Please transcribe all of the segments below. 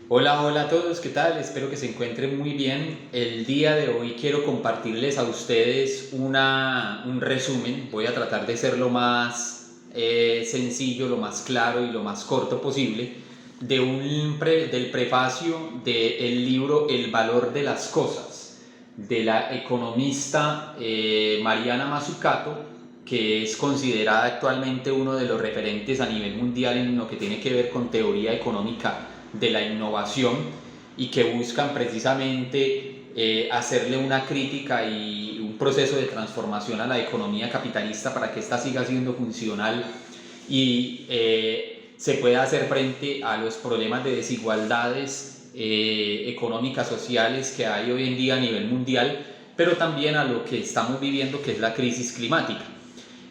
Hola, hola a todos, ¿qué tal? Espero que se encuentren muy bien. El día de hoy quiero compartirles a ustedes un resumen. Voy a tratar de ser lo más sencillo, lo más claro y lo más corto posible del prefacio del libro El valor de las cosas, de la economista Mariana Mazzucato, que es considerada actualmente uno de los referentes a nivel mundial en lo que tiene que ver con teoría económica de la innovación y que buscan precisamente hacerle una crítica y un proceso de transformación a la economía capitalista para que ésta siga siendo funcional y se pueda hacer frente a los problemas de desigualdades económicas, sociales que hay hoy en día a nivel mundial, pero también a lo que estamos viviendo, que es la crisis climática.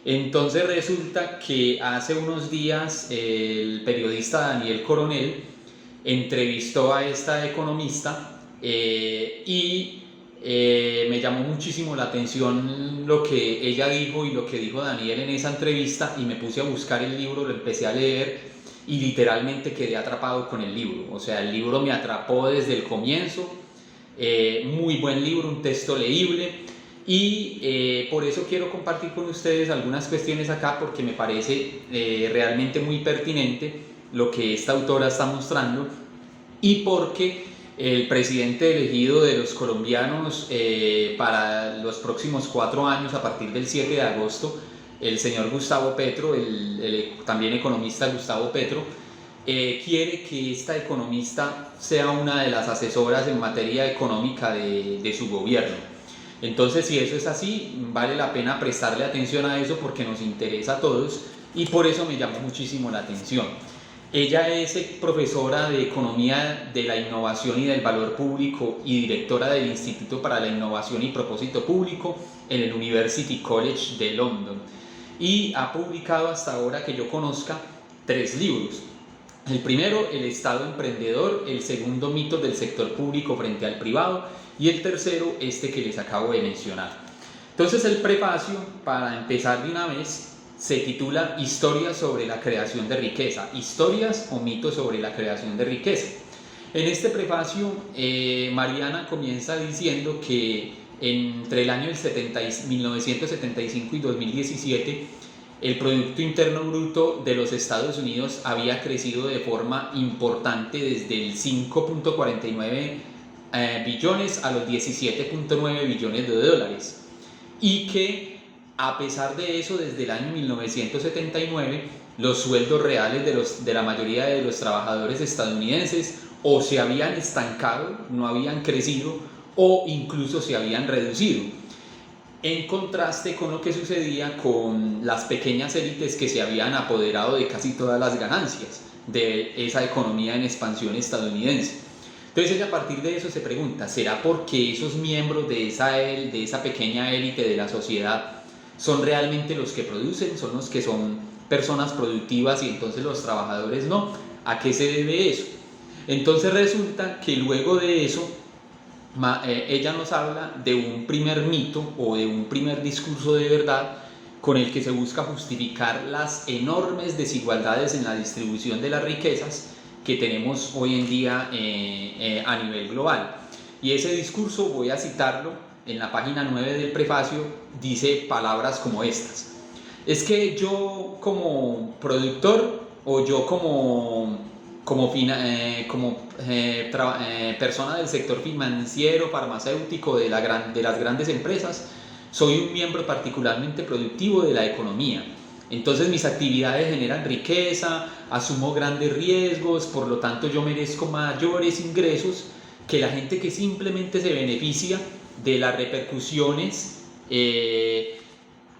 Entonces resulta que hace unos días el periodista Daniel Coronel entrevistó a esta economista y me llamó muchísimo la atención lo que ella dijo y lo que dijo Daniel en esa entrevista, y me puse a buscar el libro, lo empecé a leer y literalmente quedé atrapado con el libro. O sea, el libro me atrapó desde el comienzo. Muy buen libro, un texto leíble, y por eso quiero compartir con ustedes algunas cuestiones acá, porque me parece realmente muy pertinente lo que esta autora está mostrando, y porque el presidente elegido de los colombianos para los próximos 4 años, a partir del 7 de agosto, el señor Gustavo Petro, el también economista Gustavo Petro, quiere que esta economista sea una de las asesoras en materia económica de su gobierno. Entonces, si eso es así, vale la pena prestarle atención a eso porque nos interesa a todos, y por eso me llamó muchísimo la atención. Ella es profesora de Economía de la Innovación y del Valor Público y directora del Instituto para la Innovación y Propósito Público en el University College de London, y ha publicado hasta ahora que yo conozca 3 libros. El primero, El Estado Emprendedor; el segundo, Mitos del sector público frente al privado; y el tercero, este que les acabo de mencionar. Entonces, el prefacio, para empezar de una vez, se titula Historias sobre la creación de riqueza, historias o mitos sobre la creación de riqueza. En este prefacio, Mariana comienza diciendo que entre el año 1975 y 2017, el Producto Interno Bruto de los Estados Unidos había crecido de forma importante desde el 5.49 billones a los 17.9 billones de dólares, y que a pesar de eso, desde el año 1979, los sueldos reales de la mayoría de los trabajadores estadounidenses o se habían estancado, no habían crecido, o incluso se habían reducido, en contraste con lo que sucedía con las pequeñas élites que se habían apoderado de casi todas las ganancias de esa economía en expansión estadounidense. Entonces ella, a partir de eso, se pregunta: ¿será porque esos miembros de esa pequeña élite de la sociedad son realmente los que producen, son los que son personas productivas, y entonces los trabajadores no? ¿A qué se debe eso? Entonces resulta que luego de eso, ella nos habla de un primer mito o de un primer discurso de verdad con el que se busca justificar las enormes desigualdades en la distribución de las riquezas que tenemos hoy en día a nivel global. Y ese discurso, voy a citarlo, en la página 9 del prefacio, dice palabras como estas: es que yo como productor, o yo como persona del sector financiero, farmacéutico, de las grandes empresas, soy un miembro particularmente productivo de la economía. Entonces mis actividades generan riqueza, asumo grandes riesgos, por lo tanto yo merezco mayores ingresos que la gente que simplemente se beneficia de las repercusiones de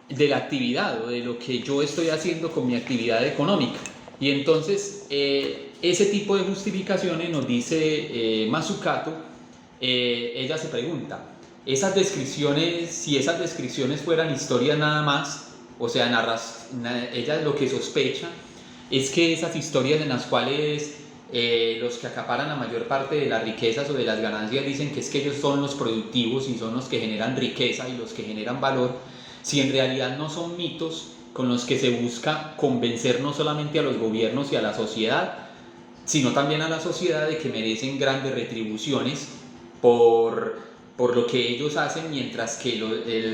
la actividad, o de lo que yo estoy haciendo con mi actividad económica. Y entonces ese tipo de justificaciones, nos dice Mazzucato, ella se pregunta: si esas descripciones fueran historias nada más, o sea, ella lo que sospecha es que esas historias en las cuales los que acaparan la mayor parte de las riquezas o de las ganancias dicen que es que ellos son los productivos y son los que generan riqueza y los que generan valor, si en realidad no son mitos con los que se busca convencer no solamente a los gobiernos y a la sociedad, sino también a la sociedad de que merecen grandes retribuciones por lo que ellos hacen, mientras que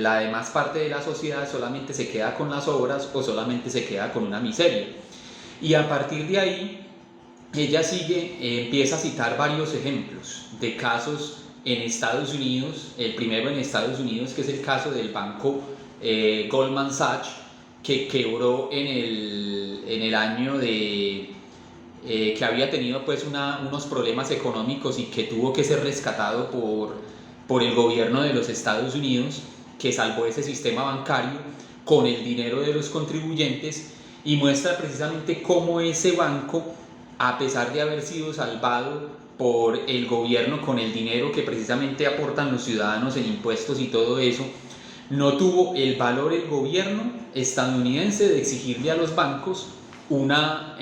la demás parte de la sociedad solamente se queda con las obras o solamente se queda con una miseria. Y a partir de ahí, ella empieza a citar varios ejemplos de casos en Estados Unidos. El primero en Estados Unidos, que es el caso del banco Goldman Sachs, que quebró en el año que había tenido pues unos problemas económicos y que tuvo que ser rescatado por el gobierno de los Estados Unidos, que salvó ese sistema bancario con el dinero de los contribuyentes, y muestra precisamente cómo ese banco, a pesar de haber sido salvado por el gobierno con el dinero que precisamente aportan los ciudadanos en impuestos y todo eso, no tuvo el valor el gobierno estadounidense de exigirle a los bancos una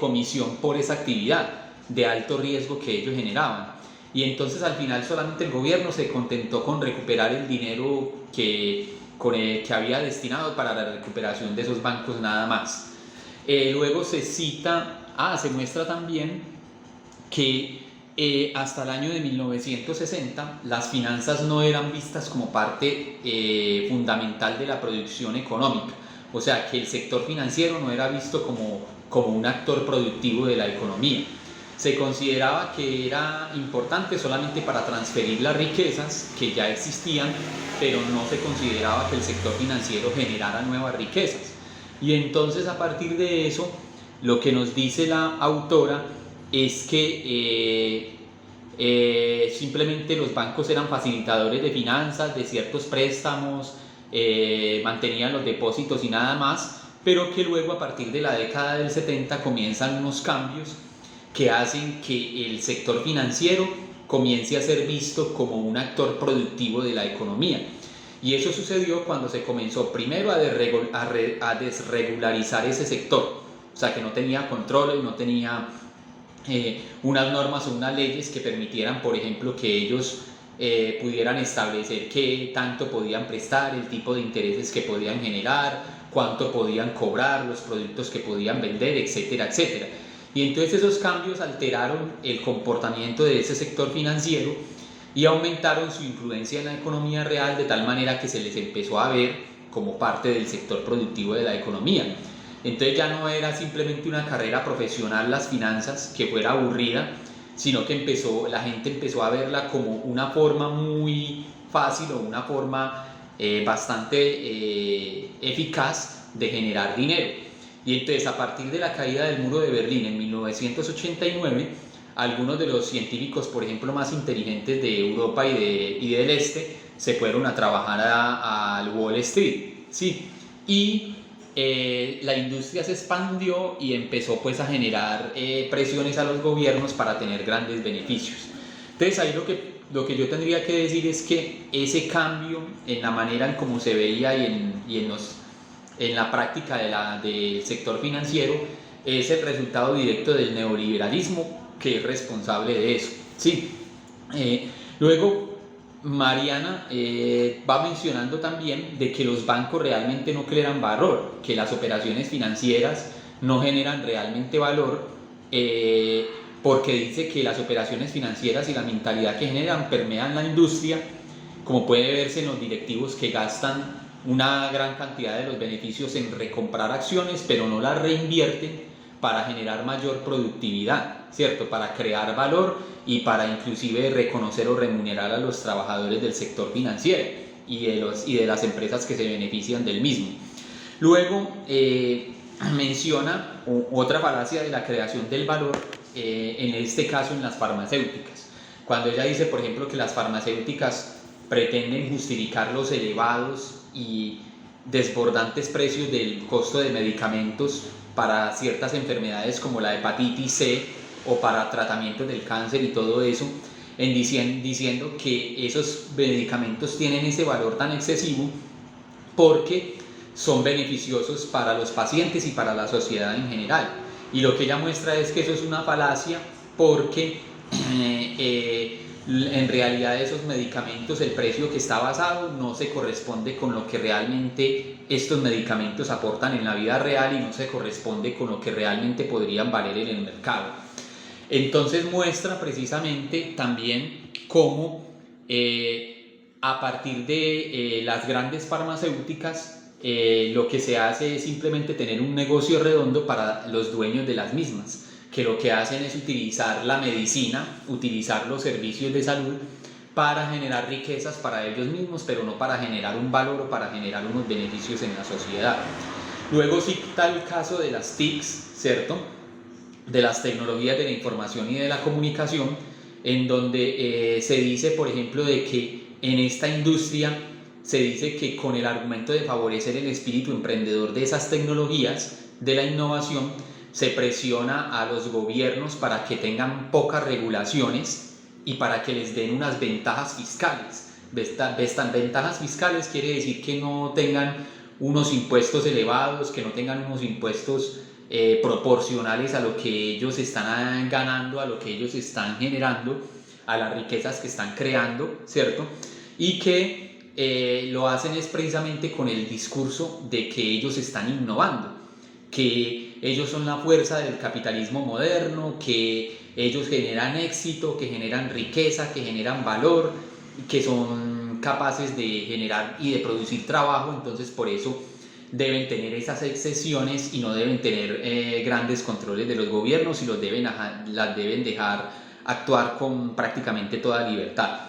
comisión por esa actividad de alto riesgo que ellos generaban. Y entonces al final solamente el gobierno se contentó con recuperar el dinero que había destinado para la recuperación de esos bancos, nada más. Luego se muestra también que hasta el año de 1960 las finanzas no eran vistas como parte fundamental de la producción económica. O sea, que el sector financiero no era visto como un actor productivo de la economía. Se consideraba que era importante solamente para transferir las riquezas que ya existían, pero no se consideraba que el sector financiero generara nuevas riquezas. Y entonces, a partir de eso, lo que nos dice la autora es que simplemente los bancos eran facilitadores de finanzas, de ciertos préstamos, mantenían los depósitos y nada más, pero que luego, a partir de la década del 70, comienzan unos cambios que hacen que el sector financiero comience a ser visto como un actor productivo de la economía. Y eso sucedió cuando se comenzó primero a desregularizar ese sector, o sea, que no tenía controles, no tenía unas normas o unas leyes que permitieran, por ejemplo, que ellos pudieran establecer qué tanto podían prestar, el tipo de intereses que podían generar, cuánto podían cobrar, los productos que podían vender, etcétera, etcétera. Y entonces esos cambios alteraron el comportamiento de ese sector financiero y aumentaron su influencia en la economía real, de tal manera que se les empezó a ver como parte del sector productivo de la economía. Entonces ya no era simplemente una carrera profesional las finanzas que fuera aburrida, sino que la gente empezó a verla como una forma muy fácil o una forma bastante eficaz de generar dinero. Y entonces, a partir de la caída del muro de Berlín en 1989, algunos de los científicos, por ejemplo, más inteligentes de Europa y del este, se fueron a trabajar al Wall Street, ¿sí? Y la industria se expandió y empezó pues a generar presiones a los gobiernos para tener grandes beneficios. Entonces ahí lo que yo tendría que decir es que ese cambio en la manera en cómo se veía y en la práctica del sector financiero es el resultado directo del neoliberalismo, que es responsable de eso, ¿sí? Luego Mariana va mencionando también de que los bancos realmente no crean valor, que las operaciones financieras no generan realmente valor, porque dice que las operaciones financieras y la mentalidad que generan permean la industria, como puede verse en los directivos que gastan una gran cantidad de los beneficios en recomprar acciones, pero no las reinvierten para generar mayor productividad, ¿cierto? Para crear valor y para inclusive reconocer o remunerar a los trabajadores del sector financiero y de las empresas que se benefician del mismo. Luego menciona otra falacia de la creación del valor, en este caso en las farmacéuticas. Cuando ella dice, por ejemplo, que las farmacéuticas pretenden justificar los elevados y desbordantes precios del costo de medicamentos para ciertas enfermedades como la hepatitis C o para tratamientos del cáncer y todo eso, diciendo que esos medicamentos tienen ese valor tan excesivo porque son beneficiosos para los pacientes y para la sociedad en general. Y lo que ella muestra es que eso es una falacia, porque en realidad esos medicamentos, el precio que está basado no se corresponde con lo que realmente estos medicamentos aportan en la vida real y no se corresponde con lo que realmente podrían valer en el mercado. Entonces muestra precisamente también cómo a partir de las grandes farmacéuticas lo que se hace es simplemente tener un negocio redondo para los dueños de las mismas, que lo que hacen es utilizar la medicina, utilizar los servicios de salud para generar riquezas para ellos mismos, pero no para generar un valor o para generar unos beneficios en la sociedad. Luego cita el caso de las TICs, ¿cierto? De las tecnologías de la información y de la comunicación, en donde se dice, por ejemplo, de que en esta industria se dice que con el argumento de favorecer el espíritu emprendedor de esas tecnologías, de la innovación, se presiona a los gobiernos para que tengan pocas regulaciones y para que les den unas ventajas fiscales. Ventajas fiscales quiere decir que no tengan unos impuestos elevados, que no tengan unos impuestos proporcionales a lo que ellos están ganando, a lo que ellos están generando, a las riquezas que están creando, ¿cierto? Y que lo hacen es precisamente con el discurso de que ellos están innovando, que ellos son la fuerza del capitalismo moderno, que ellos generan éxito, que generan riqueza, que generan valor, que son capaces de generar y de producir trabajo. Entonces por eso deben tener esas excepciones y no deben tener grandes controles de los gobiernos y las deben dejar actuar con prácticamente toda libertad.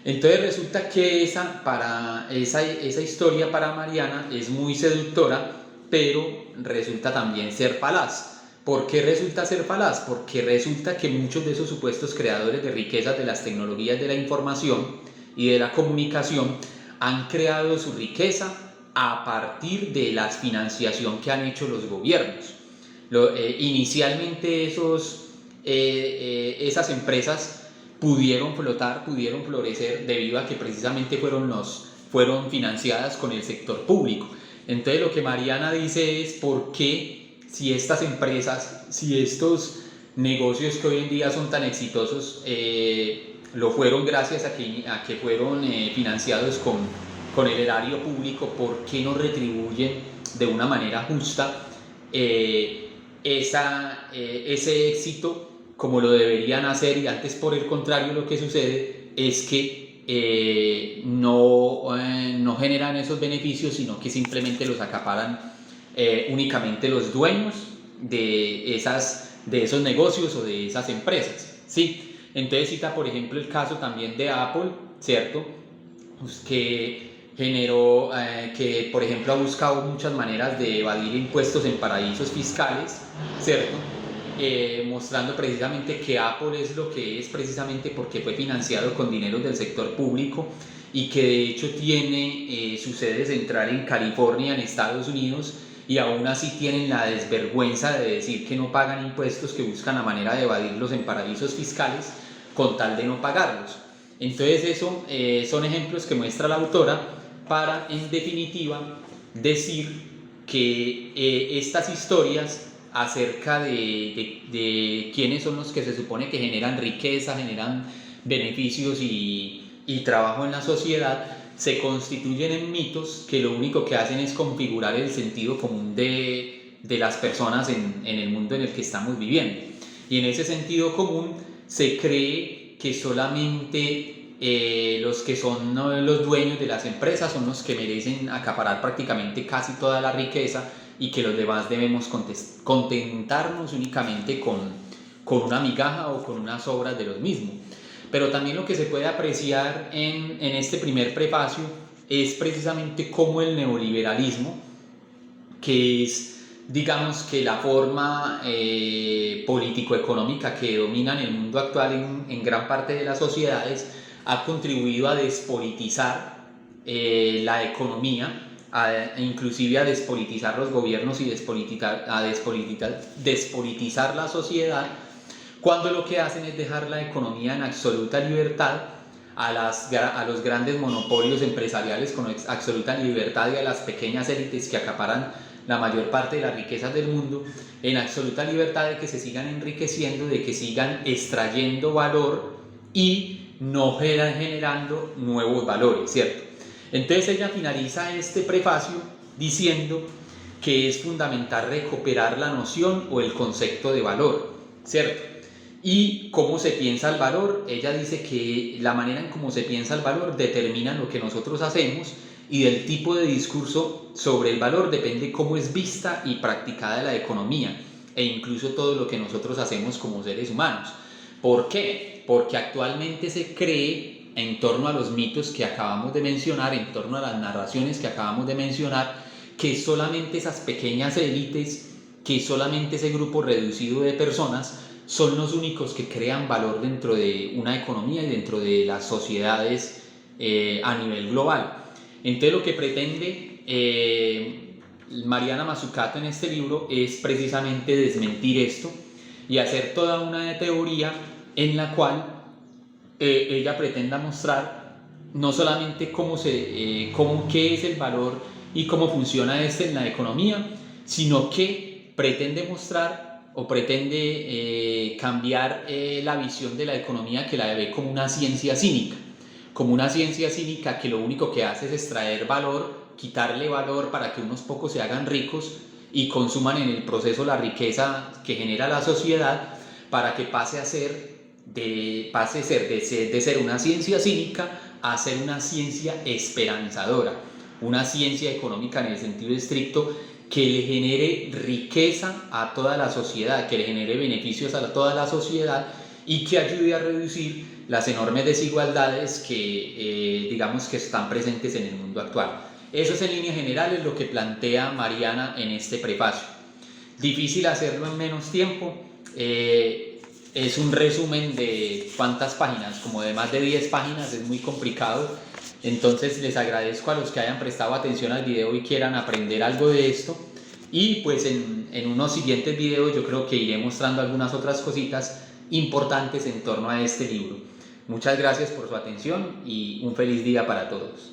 Entonces resulta que esa historia para Mariana es muy seductora, pero resulta también ser falaz. ¿Por qué resulta ser falaz? Porque resulta que muchos de esos supuestos creadores de riquezas de las tecnologías de la información y de la comunicación han creado su riqueza a partir de la financiación que han hecho los gobiernos. Inicialmente esas empresas pudieron flotar, pudieron florecer debido a que precisamente fueron financiadas con el sector público. Entonces lo que Mariana dice es por qué si estas empresas, si estos negocios que hoy en día son tan exitosos lo fueron gracias a que fueron financiados con el erario público, ¿por qué no retribuyen de una manera justa ese éxito como lo deberían hacer? Y antes, por el contrario, lo que sucede es que no generan esos beneficios, sino que simplemente los acaparan únicamente los dueños de esos negocios o de esas empresas, ¿sí? Entonces cita, por ejemplo, el caso también de Apple, ¿cierto? Pues que generó, que por ejemplo ha buscado muchas maneras de evadir impuestos en paraísos fiscales, ¿cierto? Mostrando precisamente que Apple es lo que es precisamente porque fue financiado con dinero del sector público y que de hecho tiene su sede central en California, en Estados Unidos, y aún así tienen la desvergüenza de decir que no pagan impuestos, que buscan la manera de evadirlos en paraísos fiscales con tal de no pagarlos. Entonces eso son ejemplos que muestra la autora para, en definitiva, decir que estas historias acerca de quiénes son los que se supone que generan riqueza, generan beneficios y trabajo en la sociedad, se constituyen en mitos que lo único que hacen es configurar el sentido común de las personas en el mundo en el que estamos viviendo. Y en ese sentido común se cree que solamente los que son los dueños de las empresas son los que merecen acaparar prácticamente casi toda la riqueza, y que los demás debemos contentarnos únicamente con una migaja o con unas obras de los mismos. Pero también lo que se puede apreciar en este primer prefacio es precisamente cómo el neoliberalismo, que es, digamos, que la forma político-económica que domina en el mundo actual en gran parte de las sociedades, ha contribuido a despolitizar la economía, inclusive a despolitizar los gobiernos y despolitizar la sociedad, cuando lo que hacen es dejar la economía en absoluta libertad a los grandes monopolios empresariales con absoluta libertad, y a las pequeñas élites que acaparan la mayor parte de las riquezas del mundo en absoluta libertad de que se sigan enriqueciendo, de que sigan extrayendo valor y no generando nuevos valores, ¿cierto? Entonces ella finaliza este prefacio diciendo que es fundamental recuperar la noción o el concepto de valor, ¿cierto? Y cómo se piensa el valor, ella dice que la manera en cómo se piensa el valor determina lo que nosotros hacemos, y del tipo de discurso sobre el valor depende cómo es vista y practicada la economía e incluso todo lo que nosotros hacemos como seres humanos. ¿Por qué? Porque actualmente se cree, en torno a los mitos que acabamos de mencionar, en torno a las narraciones que acabamos de mencionar, que solamente esas pequeñas élites, que solamente ese grupo reducido de personas son los únicos que crean valor dentro de una economía y dentro de las sociedades a nivel global. Entonces lo que pretende Mariana Mazzucato en este libro es precisamente desmentir esto y hacer toda una teoría en la cual ella pretenda mostrar no solamente qué es el valor y cómo funciona este en la economía, sino que pretende mostrar o pretende cambiar la visión de la economía, que la ve como una ciencia cínica, que lo único que hace es extraer valor, quitarle valor para que unos pocos se hagan ricos y consuman en el proceso la riqueza que genera la sociedad, para que pase a ser de ser una ciencia cínica a ser una ciencia esperanzadora, una ciencia económica en el sentido estricto, que le genere riqueza a toda la sociedad, que le genere beneficios a toda la sociedad y que ayude a reducir las enormes desigualdades que digamos que están presentes en el mundo actual. Eso es en líneas generales lo que plantea Mariana en este prefacio. Difícil hacerlo en menos tiempo. Es un resumen de ¿cuántas páginas? Como de más de 10 páginas, es muy complicado. Entonces les agradezco a los que hayan prestado atención al video y quieran aprender algo de esto. Y pues en unos siguientes videos yo creo que iré mostrando algunas otras cositas importantes en torno a este libro. Muchas gracias por su atención y un feliz día para todos.